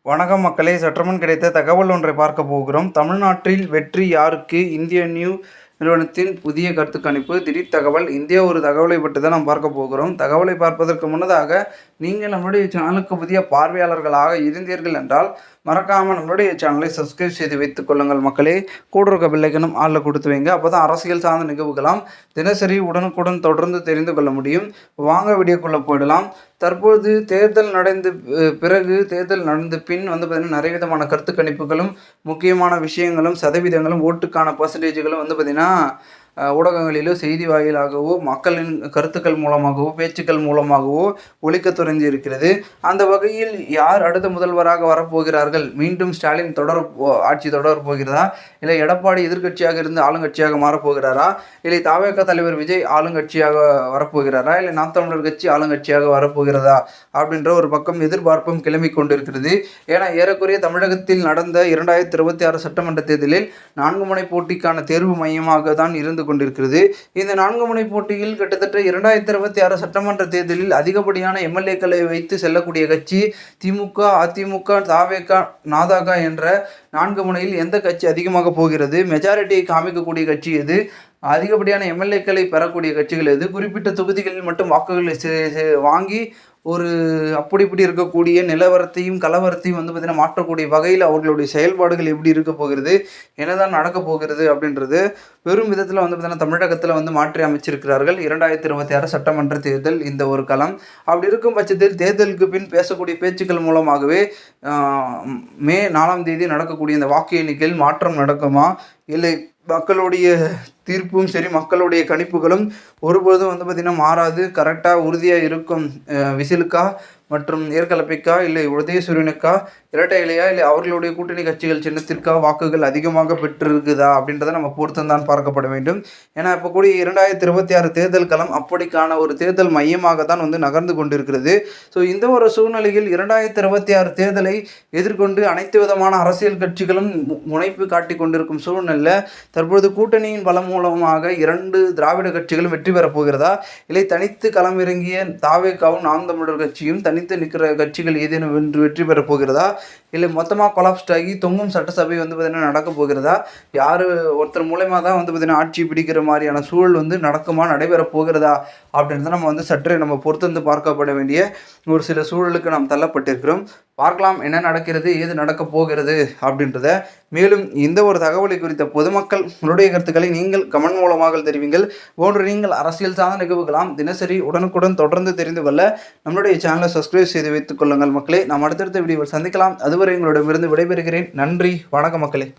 வணக்கம் மக்களே, சற்றுமுன் கிடைத்த தகவல் ஒன்றை பார்க்க போகிறோம். தமிழ்நாட்டில் வெற்றி யாருக்கு? இந்திய நிறுவனத்தின் புதிய கருத்து கணிப்பு திடீர் தகவல். இந்தியா ஒரு தகவலை பற்றி தான் நாம் பார்க்க போகிறோம். தகவலை பார்ப்பதற்கு முன்னதாக நீங்கள் நம்முடைய சேனலுக்கு புதிய பார்வையாளர்களாக இருந்தீர்கள் என்றால் மறக்காமல் நம்மளுடைய சேனலை சப்ஸ்கிரைப் செய்து வைத்துக் கொள்ளுங்கள் மக்களே. கூட இருக்க பில்லைக்கனும் ஆளில் கொடுத்து வைங்க. அப்போ தான் அரசியல் சார்ந்த நிகழ்வுகளாம் தினசரி உடனுக்குடன் தொடர்ந்து தெரிந்து கொள்ள முடியும். வாங்க வீடியோக்குள்ளே போயிடலாம். தற்போது தேர்தல் நடந்த பின் பார்த்திங்கன்னா நிறைய விதமான கருத்து கணிப்புகளும் முக்கியமான விஷயங்களும் சதவீதங்களும் ஓட்டுக்கான பர்சன்டேஜுகளும் பார்த்திங்கன்னா ஊடகங்களிலோ செய்தி வாயிலாகவோ மக்களின் கருத்துக்கள் மூலமாகவோ பேச்சுக்கள் மூலமாகவோ ஒலிக்க தொடங்கி இருக்கிறது. அந்த வகையில் யார் அடுத்த முதல்வராக வரப்போகிறார்கள்? மீண்டும் ஸ்டாலின் ஆட்சி தொடர போகிறதா? இல்லை எடப்பாடி எதிர்க்கட்சியாக இருந்து ஆளுங்கட்சியாக மாறப்போகிறாரா? இல்லை தவேக தலைவர் விஜய் ஆளுங்கட்சியாக வரப்போகிறாரா? இல்லை நாம் தமிழர் கட்சி ஆளுங்கட்சியாக வரப்போகிறதா? அப்படின்ற ஒரு பக்கம் எதிர்பார்ப்பும் கிளம்பி கொண்டிருக்கிறது. ஏன்னா ஏறக்குறைய தமிழகத்தில் நடந்த 2026 சட்டமன்ற தேர்தலில் 4 முனை போட்டிக்கான தேர்வு மையமாக தான் இருந்து கொண்டிருக்கிறது. இந்த 4 முனை போட்டியில் கிட்டத்தட்ட 2026 சட்டமன்ற தேர்தலில் அதிகப்படியான எம்எல்ஏக்களை வைத்து செல்லக்கூடிய கட்சி திமுக, அதிமுக, தவேக, நாதக என்ற 4 முனையில் எந்த கட்சி அதிகமாக போகிறது? மெஜாரிட்டியை காமிக்கக்கூடிய கட்சி எது? அதிகப்படியான எம்எல்ஏக்களை பெறக்கூடிய கட்சிகள் எது? குறிப்பிட்ட தொகுதிகளில் மட்டும் வாக்குகளை வாங்கி ஒரு அப்படி இப்படி இருக்கக்கூடிய நிலவரத்தையும் கலவரத்தையும் பார்த்திங்கன்னா மாற்றக்கூடிய வகையில் அவர்களுடைய செயல்பாடுகள் எப்படி இருக்க போகிறது, என்னதான் நடக்க போகிறது அப்படின்றது பெரும் விதத்தில் பார்த்திங்கன்னா தமிழகத்தில் மாற்றி அமைச்சிருக்கிறார்கள். 2026 சட்டமன்ற தேர்தல் இந்த ஒரு களம். அப்படி இருக்கும் பட்சத்தில் தேர்தலுக்கு பின் பேசக்கூடிய பேச்சுக்கள் மூலமாகவே மே 4ஆம் தேதி நடக்கக்கூடிய இந்த வாக்கு எண்ணிக்கையில் மாற்றம் நடக்குமா? இல்லை மக்களுடைய தீர்ப்பும் சரி மக்களுடைய கணிப்புகளும் ஒருபோதும் பார்த்திங்கன்னா மாறாது, கரெக்டாக உறுதியாக இருக்கும். விசிலுக்கா மற்றும் ஏற்கலப்பைக்கா இல்லை உதயசூரியனுக்கா இரட்டை இலையா இல்லை அவர்களுடைய கூட்டணி கட்சிகள் சின்னத்திற்கா வாக்குகள் அதிகமாக பெற்றிருக்குதா அப்படின்றத நம்ம பொறுத்துந்தான் பார்க்கப்பட வேண்டும். ஏன்னா இப்போ கூடிய 2026 தேர்தல் களம் அப்படிக்கான ஒரு தேர்தல் மையமாக தான் நகர்ந்து கொண்டிருக்கிறது. ஸோ இந்த ஒரு சூழ்நிலையில் 2026 தேர்தலை எதிர்கொண்டு அனைத்து விதமான அரசியல் கட்சிகளும் முனைப்பு காட்டி கொண்டிருக்கும் சூழ்நிலை தற்பொழுது கூட்டணியின் பலம் மூலமாக 2 திராவிட கட்சிகளும் வெற்றி பெறப் போகிறதா? இல்லை தனித்து களமிறங்கிய தாவேகாவும் நாம் தமிழர் கட்சியும் தனித்து நிற்கிற கட்சிகள் ஏதேனும் வெற்றி பெறப் போகிறதா? இல்லை மொத்தமாக கொலாப்ஸ்ட் ஆகி தொங்கும் சட்டசபை பார்த்திங்கன்னா நடக்க போகிறதா? யார் ஒருத்தர் மூலயமா தான் பார்த்திங்கன்னா ஆட்சி பிடிக்கிற மாதிரியான சூழல் நடக்குமா, நடைபெறப் போகிறதா அப்படின்றத நம்ம சற்றே நம்ம பொறுத்து பார்க்கப்பட வேண்டிய ஒரு சில சூழலுக்கு நாம் தள்ளப்பட்டிருக்கிறோம். பார்க்கலாம் என்ன நடக்கிறது, ஏது நடக்க போகிறது அப்படின்றத. மேலும் இந்த ஒரு தகவலை குறித்த பொதுமக்கள் உங்களுடைய கருத்துக்களை நீங்கள் கமெண்ட் மூலமாக தெரிவிங்கள். போன்று நீங்கள் அரசியல் சார்ந்த நிகழ்வுகளாம் தினசரி உடனுக்குடன் தொடர்ந்து தெரிந்து கொள்ள நம்மளுடைய சேனலை சப்ஸ்கிரைப் செய்து வைத்துக் கொள்ளுங்கள் மக்களே. நாம் அடுத்தடுத்த வீடியோவில் சந்திக்கலாம். அதுவரை உங்களிடமிருந்து விடைபெறுகிறேன். நன்றி, வணக்கம் மக்களே.